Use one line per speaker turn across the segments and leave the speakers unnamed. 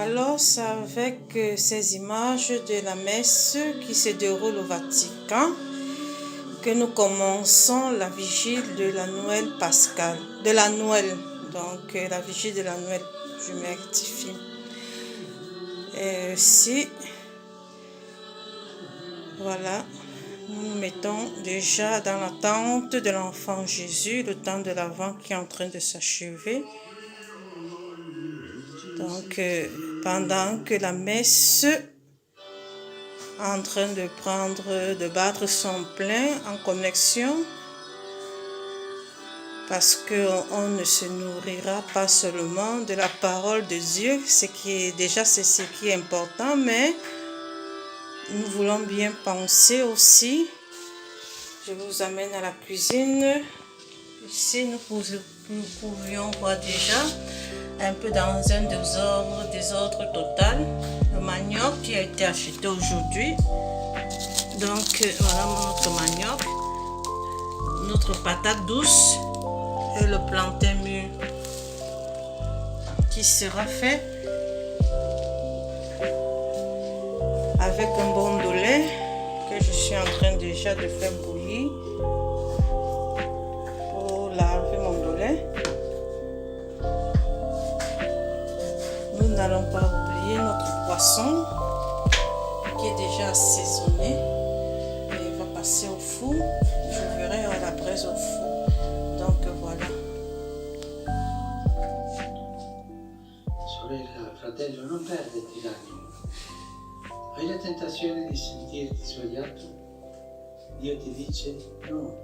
Alors, c'est avec ces images de la messe qui se déroule au Vatican que nous commençons la vigile de la Noël pascale, de la Noël, donc la vigile de la Noël, je me rectifie. Et si, voilà, nous nous mettons déjà dans l'attente de l'enfant Jésus, le temps de l'Avent qui est en train de s'achever. Donc, pendant que la messe est en train de battre son plein en connexion, parce qu'on ne se nourrira pas seulement de la parole de Dieu, c'est ce qui est important, mais nous voulons bien penser aussi. Je vous amène à la cuisine. Ici, nous pouvions voir déjà un peu dans un désordre total, le manioc qui a été acheté aujourd'hui. Donc voilà notre manioc, notre patate douce et le plantain mûr qui sera fait avec un bon de lait que je suis en train déjà de faire bouillir pour laver mon de lait. Nous n'allons pas oublier notre poisson qui est déjà assaisonné et il va passer au four. Je verrai à la braise au four. Donc voilà.
Sorella, fratello, non perderti l'animo. Hai la tentazione di sentirti sbagliato? Dio ti dice no,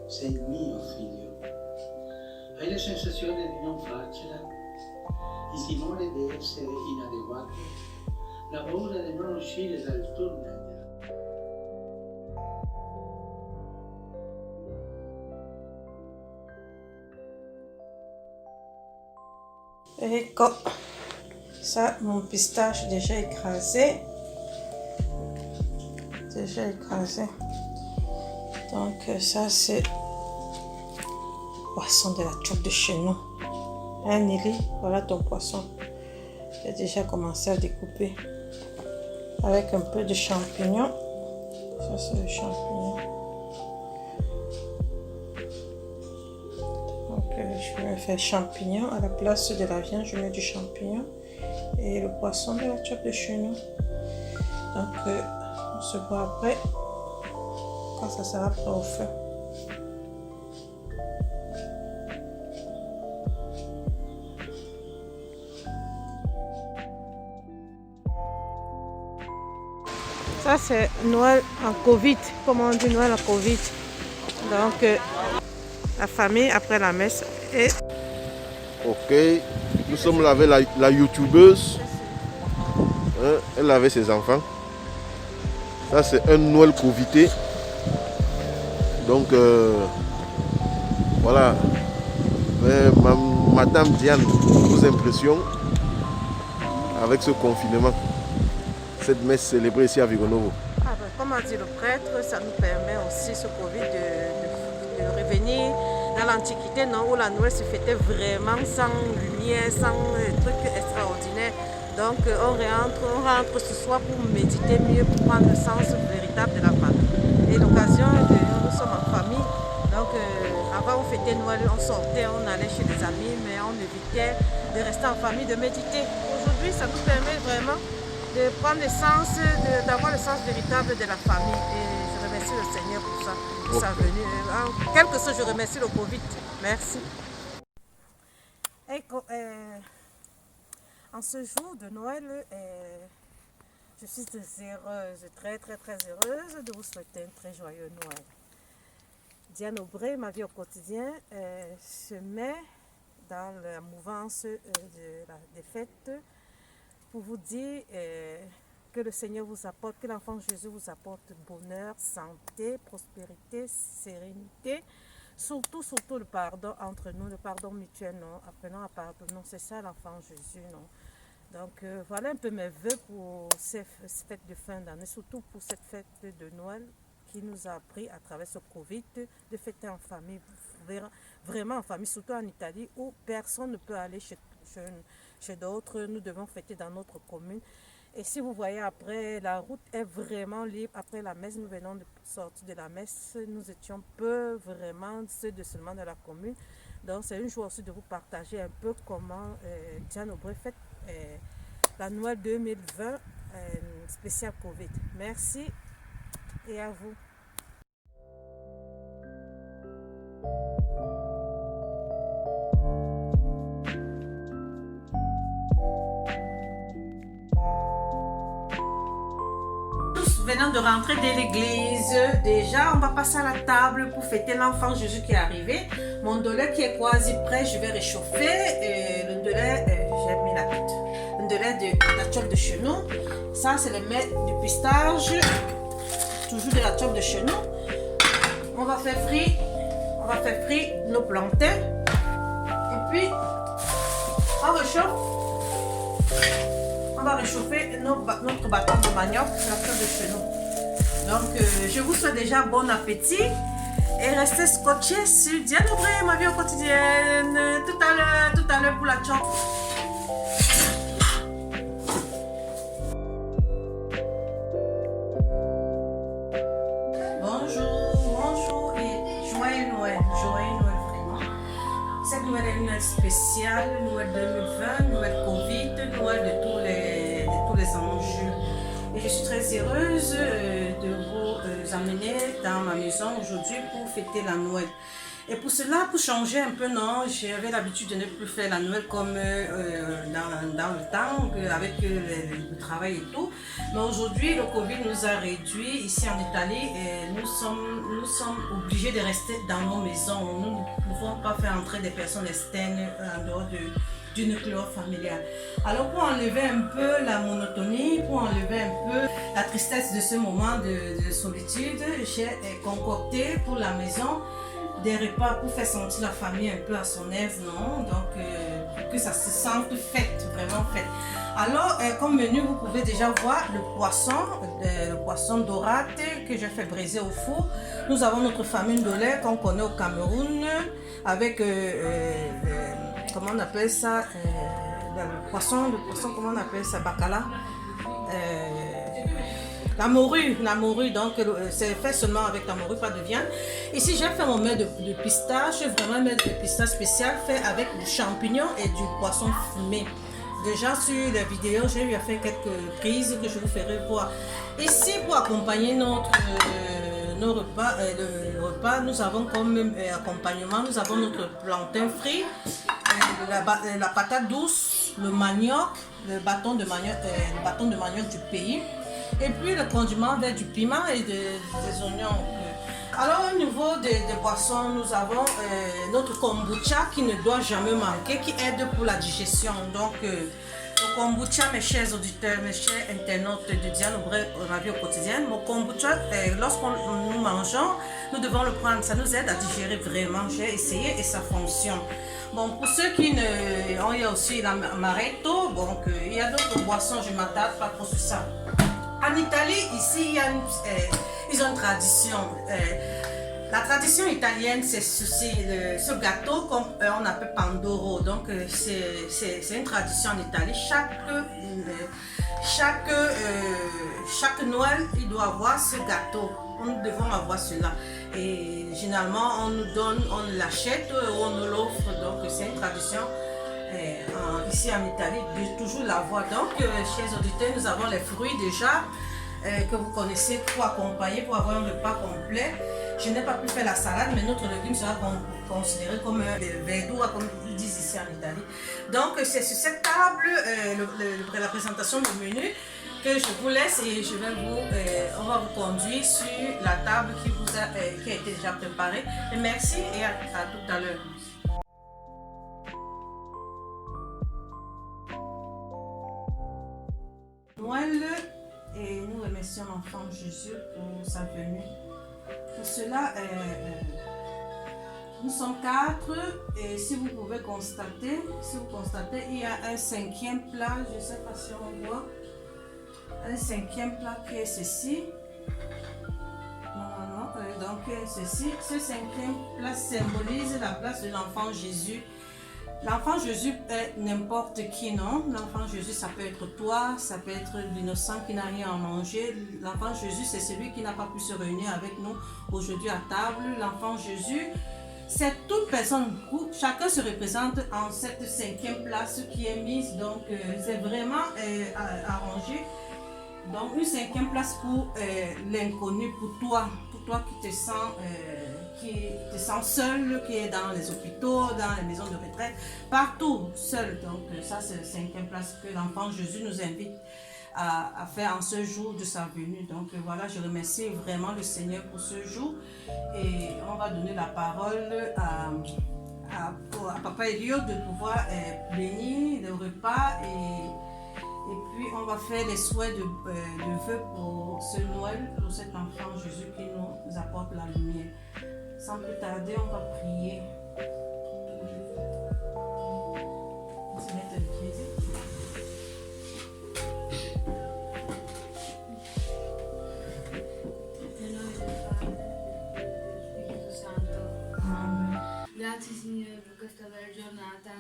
sei il mio figlio. Hai la sensazione di non farcela? Il timore di essere inadeguato? La paura di non uscire dal tunnel?
Ecco, ça, mon pistache déjà écrasé. Donc ça, c'est poisson de la chope de chez nous. Hein, Nelly, voilà ton poisson. J'ai déjà commencé à découper avec un peu de champignons. Ça, c'est le champignon. Donc je vais faire champignon à la place de la viande. Je mets du champignon et le poisson de la chope de chez nous. Donc on se voit après quand ça sera prêt au feu. Ça c'est Noël en Covid, comme on dit Noël en Covid. Donc la famille après la messe et...
Ok, nous sommes là avec la youtubeuse. Elle avait ses enfants. Ça c'est un Noël Covidé. Donc voilà. Mais Madame Diane, vos impressions avec ce confinement, cette messe célébrée ici à Vigonovo?
Comme a dit le prêtre, ça nous permet aussi ce Covid de revenir dans l'Antiquité, où la Noël se fêtait vraiment sans lumière, sans trucs extraordinaires. Donc on rentre ce soir pour méditer mieux, pour prendre le sens véritable de la famille. Et l'occasion nous sommes en famille. Donc avant on fêtait Noël, on sortait, on allait chez les amis, mais on évitait de rester en famille, de méditer. Aujourd'hui, ça nous permet vraiment de prendre le sens, d'avoir le sens véritable de la famille. Et je remercie le Seigneur pour ça, pour sa venue. En quelque sorte, je remercie le Covid. Merci. En ce jour de Noël, je suis heureuse, très heureuse de vous souhaiter un très joyeux Noël. Diane Aubray, ma vie au quotidien, se met dans la mouvance des fêtes pour vous dire que le Seigneur vous apporte, que l'enfant Jésus vous apporte bonheur, santé, prospérité, sérénité, surtout le pardon entre nous, le pardon mutuel, non, apprenons à pardonner, c'est ça l'enfant Jésus, non. Donc voilà un peu mes vœux pour ces fêtes de fin d'année, surtout pour cette fête de Noël qui nous a appris à travers ce Covid de fêter en famille, vraiment en famille, surtout en Italie où personne ne peut aller chez d'autres, nous devons fêter dans notre commune. Et si vous voyez après, la route est vraiment libre. Après la messe, nous venons de sortir de la messe. Nous étions peu vraiment seulement dans la commune. Donc c'est une joie aussi de vous partager un peu comment Diane Aubry fête la Noël 2020 spécial Covid. Merci et à vous. Venant de rentrer de l'église, déjà on va passer à la table pour fêter l'enfant Jésus qui est arrivé. Mon ndolé qui est quasi prêt, je vais réchauffer. Le ndolé, j'ai mis la tête. Le ndolé de la chope de chenou. Ça c'est le mets du pistache, toujours de la chope de chenou. On va faire frire nos plantains. Et puis on réchauffe. On va réchauffer notre bâton de manioc, la chope de chenou. Donc, je vous souhaite déjà bon appétit et restez scotchés sur Diane Aubry, ma vie au quotidienne. Tout à l'heure pour la chope. Bonjour et joyeux Noël vraiment. Cette Noël est une Noël spéciale, Noël 2020, Noël Covid, Noël de tous les enjeux. Et je suis très heureuse de vous amener dans ma maison aujourd'hui pour fêter la Noël. Et pour cela, pour changer un peu, non, j'avais l'habitude de ne plus faire la Noël comme dans le temps, avec le travail et tout. Mais aujourd'hui, le Covid nous a réduits ici en Italie et nous sommes obligés de rester dans nos maisons. Nous ne pouvons pas faire entrer des personnes externes en dehors du nucléaire familial. Alors pour enlever un peu la monotonie, pour enlever un peu la tristesse de ce moment de solitude, j'ai concocté pour la maison des repas pour faire sentir la famille un peu à son aise, non? Donc que ça se sente fête, vraiment fête. Alors comme menu, vous pouvez déjà voir le poisson dorate que j'ai fait briser au four. Nous avons notre famille ndolé qu'on connaît au Cameroun avec comment on appelle ça, le poisson, comment on appelle ça, bacala, la morue, donc c'est fait seulement avec la morue, pas de viande. Ici j'ai fait mon mets de pistache, vraiment un mets de pistache spécial fait avec du champignon et du poisson fumé. Déjà sur la vidéo, j'ai eu à faire quelques prises que je vous ferai voir. Ici pour accompagner nos repas, nous avons comme accompagnement, nous avons notre plantain frit, la patate douce, le manioc, le bâton de manioc du pays, et puis le condiment avec du piment et des oignons. Alors au niveau des boissons, nous avons notre kombucha qui ne doit jamais manquer, qui aide pour la digestion. Donc le kombucha, mes chers auditeurs, mes chers internautes de Diane Aubry, ma vie au quotidien, mon kombucha, lorsqu'on nous mangeons, nous devons le prendre. Ça nous aide à digérer vraiment. J'ai essayé et ça fonctionne. Bon, pour ceux qui ne... Il y a aussi l'amaretto. Donc, il y a d'autres boissons, je ne m'attarde pas trop sur ça. En Italie, ici, ils ont une tradition. La tradition italienne, c'est ce gâteau qu'on appelle Pandoro. Donc, c'est une tradition en Italie. Chaque Noël, il doit avoir ce gâteau. Nous devons avoir cela. Et généralement, on nous donne, on l'achète ou on nous l'offre. Donc, c'est une tradition ici en Italie de toujours l'avoir. Donc, chers auditeurs, nous avons les fruits déjà que vous connaissez pour accompagner, pour avoir un repas complet. Je n'ai pas pu faire la salade, mais notre légume sera considéré comme verdura, comme ils disent ici en Italie. Donc, c'est sur cette table, la présentation du menu, que je vous laisse et on va vous conduire sur la table qui a été déjà préparée. Et merci et à tout à l'heure. Noël, et nous remercions l'enfant Jésus pour sa venue. Pour cela, nous sommes 4 et si vous pouvez constater, il y a un 5e plat, je ne sais pas si on voit, un 5e plat qui est ceci. Donc ceci, ce 5e plat symbolise la place de l'enfant Jésus L'enfant Jésus est n'importe qui, non? L'enfant Jésus, ça peut être toi, ça peut être l'innocent qui n'a rien à manger. L'enfant Jésus, c'est celui qui n'a pas pu se réunir avec nous aujourd'hui à table. L'enfant Jésus, c'est toute personne où chacun se représente en cette 5e place qui est mise. Donc, c'est vraiment arrangé. Donc, une 5e place pour l'inconnu, pour toi qui te sens seul, qui est dans les hôpitaux, dans les maisons de retraite, partout seul. Donc, ça, c'est la 5e place que l'enfant Jésus nous invite à faire en ce jour de sa venue. Donc voilà, je remercie vraiment le Seigneur pour ce jour et on va donner la parole à Papa Elio de pouvoir bénir le repas et puis on va faire les souhaits de vœux pour ce Noël, pour cet enfant Jésus qui nous apporte la lumière. Sans plus tarder, on va prier.
Grazie Signore per questa bella giornata,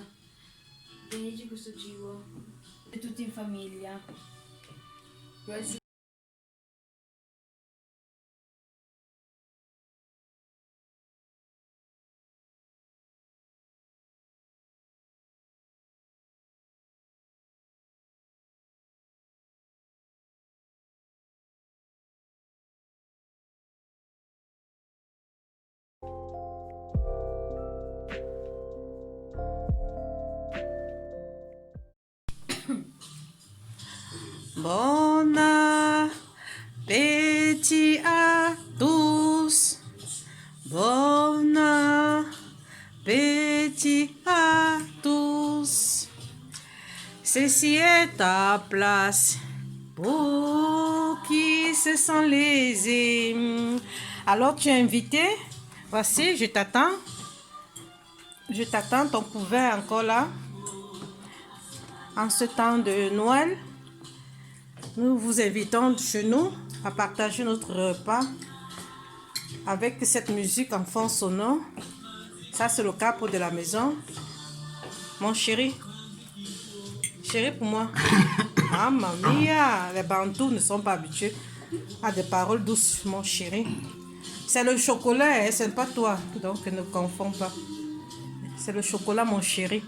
benedici questo cibo e tutti in famiglia.
Bon appétit à tous. Bon appétit à tous. Ceci est ta place pour qui se sent lésé. Alors tu es invité. Voici, je t'attends. Je t'attends, ton couvert encore là. En ce temps de Noël, nous vous invitons chez nous à partager notre repas avec cette musique en fond sonore. Ça, c'est le capot de la maison. Mon chéri. Chéri pour moi. Ah, mamia. Les Bantous ne sont pas habitués à des paroles douces, mon chéri. C'est le chocolat, hein, c'est pas toi. Donc, ne confonds pas. C'est le chocolat, mon chéri.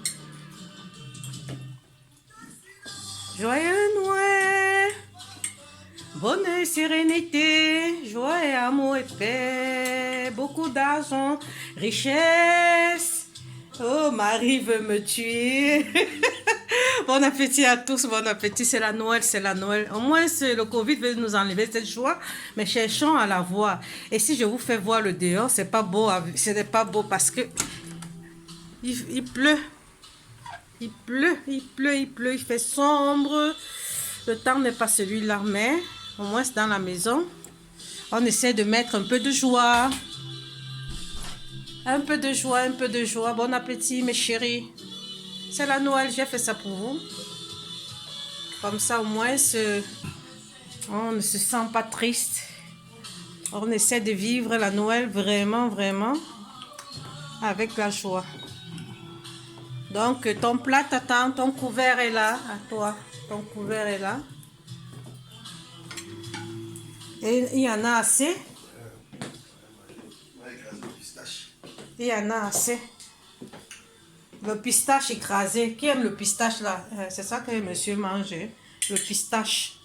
Joyeux Noël, bonne sérénité, joie et amour et paix, beaucoup d'argent, richesse. Oh, Marie veut me tuer. Bon appétit à tous, bon appétit, c'est la Noël, c'est la Noël. Au moins, le Covid veut nous enlever cette joie, mais cherchons à la voir. Et si je vous fais voir le dehors, c'est pas beau, ce n'est pas beau parce que il pleut. Il pleut, il fait sombre. Le temps n'est pas celui-là, mais au moins c'est dans la maison. On essaie de mettre un peu de joie. Un peu de joie, un peu de joie. Bon appétit, mes chéris. C'est la Noël, j'ai fait ça pour vous. Comme ça, au moins, on ne se sent pas triste. On essaie de vivre la Noël vraiment, vraiment avec la joie. Donc, ton plat t'attend, ton couvert est là, à toi. Ton couvert est là. Et il y en a assez. Il y en a assez. Le pistache écrasé. Qui aime le pistache là? C'est ça que monsieur mange. Le pistache.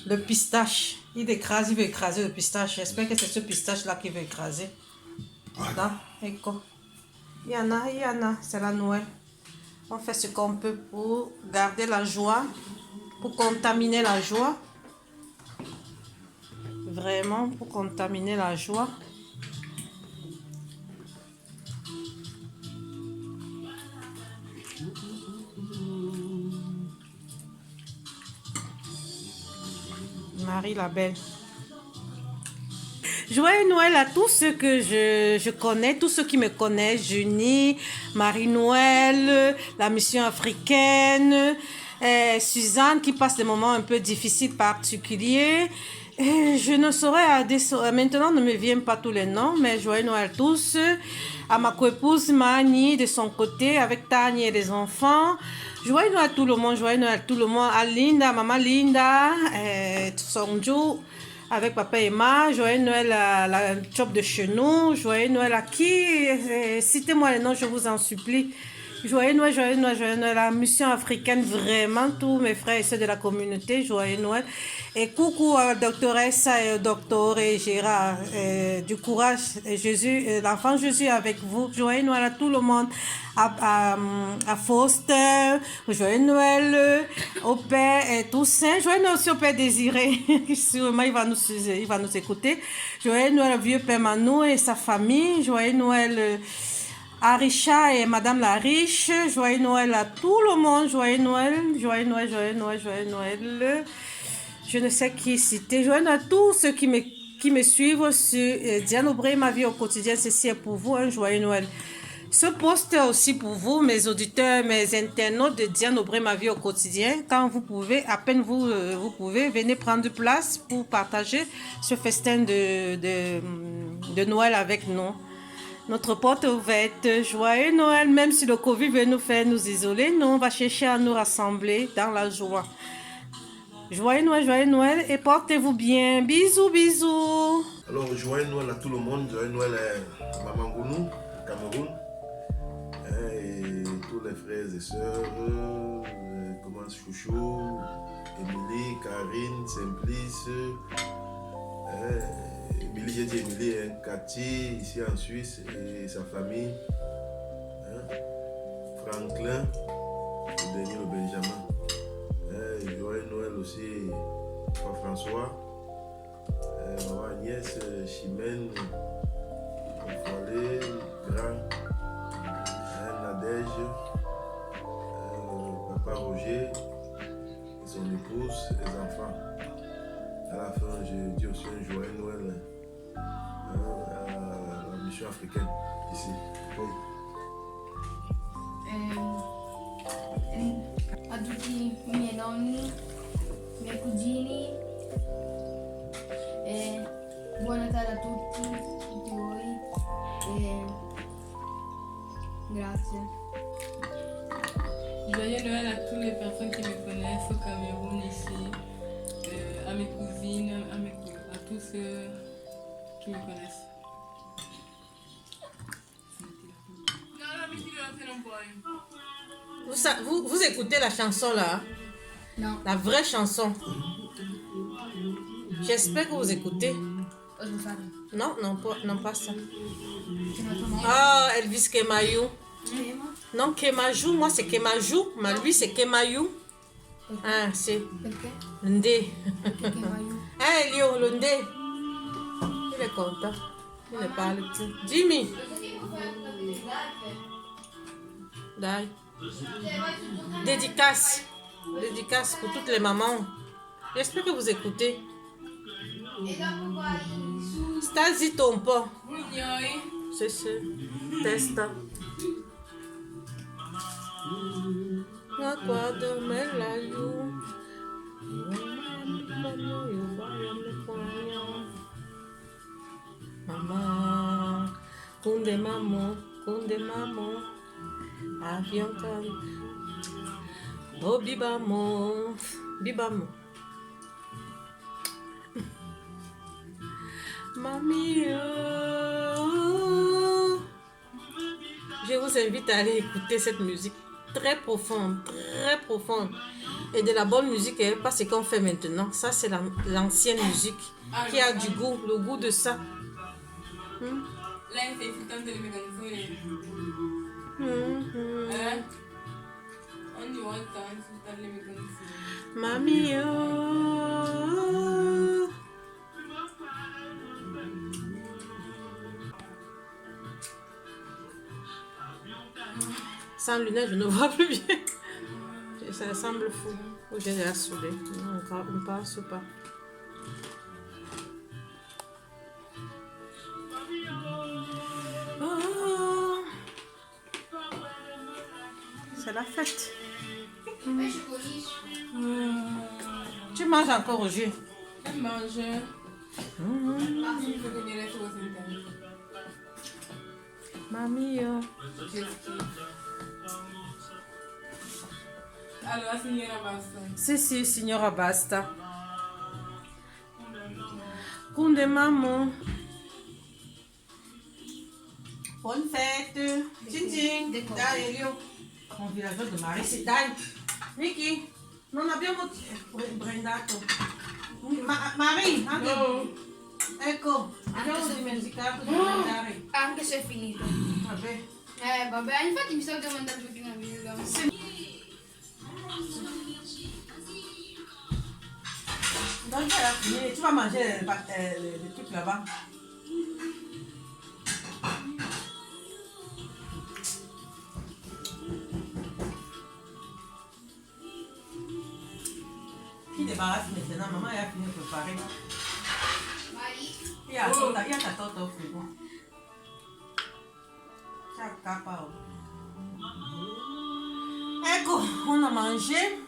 Le pistache. Il veut écraser le pistache. J'espère que c'est ce pistache là qu'il veut écraser. Là, écoute. Il y en a, c'est la Noël. On fait ce qu'on peut pour garder la joie, pour contaminer la joie. Vraiment, pour contaminer la joie. Marie la belle. Joyeux Noël à tous ceux que je connais, tous ceux qui me connaissent, Junie, Marie-Noël, la mission africaine, Suzanne qui passe des moments un peu difficiles particuliers, Et je ne saurais maintenant ne me viennent pas tous les noms, mais joyeux Noël tous. À ma coépouse Mani de son côté, avec Tania et les enfants. Joyeux Noël à tout le monde, joyeux Noël à tout le monde. À Linda, maman Linda, Sonju, avec papa et Emma. Joyeux Noël à la chop de chez nous. Joyeux Noël à qui? Citez-moi les noms, je vous en supplie. Joyeux Noël, joyeux Noël, joyeux Noël, la mission africaine, vraiment tous mes frères et soeurs de la communauté, joyeux Noël. Et coucou à doctoressa et au docteur et Gérard, du courage, Jésus, l'enfant Jésus avec vous, joyeux Noël à tout le monde, à Foster, joyeux Noël au Père et Toussaint, joyeux Noël aussi au Père Désiré, sûrement il va nous écouter, joyeux Noël au vieux Père Manou et sa famille, joyeux Noël à Richard et Madame la Riche, joyeux Noël à tout le monde, joyeux Noël, joyeux Noël, joyeux Noël, joyeux Noël. Je ne sais qui citer, joyeux Noël à tous ceux qui me suivent sur Diane Aubray, ma vie au quotidien, ceci est pour vous, un joyeux Noël. Ce post est aussi pour vous, mes auditeurs, mes internautes de Diane Aubray, ma vie au quotidien. Quand vous pouvez, à peine vous pouvez, venez prendre place pour partager ce festin de Noël avec nous. Notre porte ouverte, joyeux Noël, même si le Covid veut nous faire nous isoler, nous on va chercher à nous rassembler dans la joie. Joyeux Noël et portez-vous bien. Bisous, bisous.
Alors, joyeux Noël à tout le monde, joyeux Noël à Maman Gounou, Cameroun, et tous les frères et sœurs, comment Chouchou, Émilie, Karine, Simplice, Émilie, j'ai dit Émilie, Cathy, ici en Suisse, et sa famille, Franklin, le dernier, le Benjamin. Joyeux Noël aussi, Papa François, maman Agnès, Chimène, Foilé, Grand, Nadège, Papa Roger, son épouse, les enfants. À la fin, je dis aussi un joyeux Noël à la mission africaine ici. Oui.
A tutti i miei nonni, i miei cugini, e buon Natale a tutti voi e grazie.
Joyeux Noël à toutes les personnes qui me connaissent au Cameroun ici, à mes cousines, à tous ceux qui me connaissent.
Vous écoutez la chanson là?
Non.
La vraie chanson. J'espère que vous écoutez. Non, pas ça. Ah, Elvis Kemayou. Non, Kemayou, moi c'est Kemayou, mais lui c'est Kemayou. Ah, c'est Ndé. Ah, Elio, le Ndé. Il est content. Il ne parle plus. Jimmy. Dai. Dédicace pour toutes les mamans. J'espère que vous écoutez. Stasi Tompo. C'est ce test. Maman, kunde maman. Avion comme oh bibamo Mamie, je vous invite à aller écouter cette musique très profonde et de la bonne musique, pas ce qu'on fait maintenant. Ça c'est l'ancienne musique qui a du goût, le goût de ça.
Là, c'est tout de mécanisme. On y va tant les mécanismes.
Mamie, sans lunettes, je ne vois plus bien. Ça semble fou. Oh, j'ai déjà soudé. On ne passe pas. Oh. C'est la fête. Tu manges encore au jus?
Elle mange. Il faut que je laisse aux États-Unis.
Mamie,
Allora, signora, basta.
Sì, signora, basta. Kunde maman. Bonne fête. Tching. Dai, Elio. Con villaggio di mare. Sì, dai. Vicky, non abbiamo brindato. Marie, anche.
No.
Ecco, abbiamo dimenticato di brindare.
Anche se è finito.
Vabbè.
Vabbè, infatti mi stavo domandando perché non mi vedo.
Donc, tu vas manger les trucs là-bas. Qui débarrasse maintenant? Maman a fini de préparer. Il y a ta torte au frigo. Ciao, capa. Ecco, on a mangé.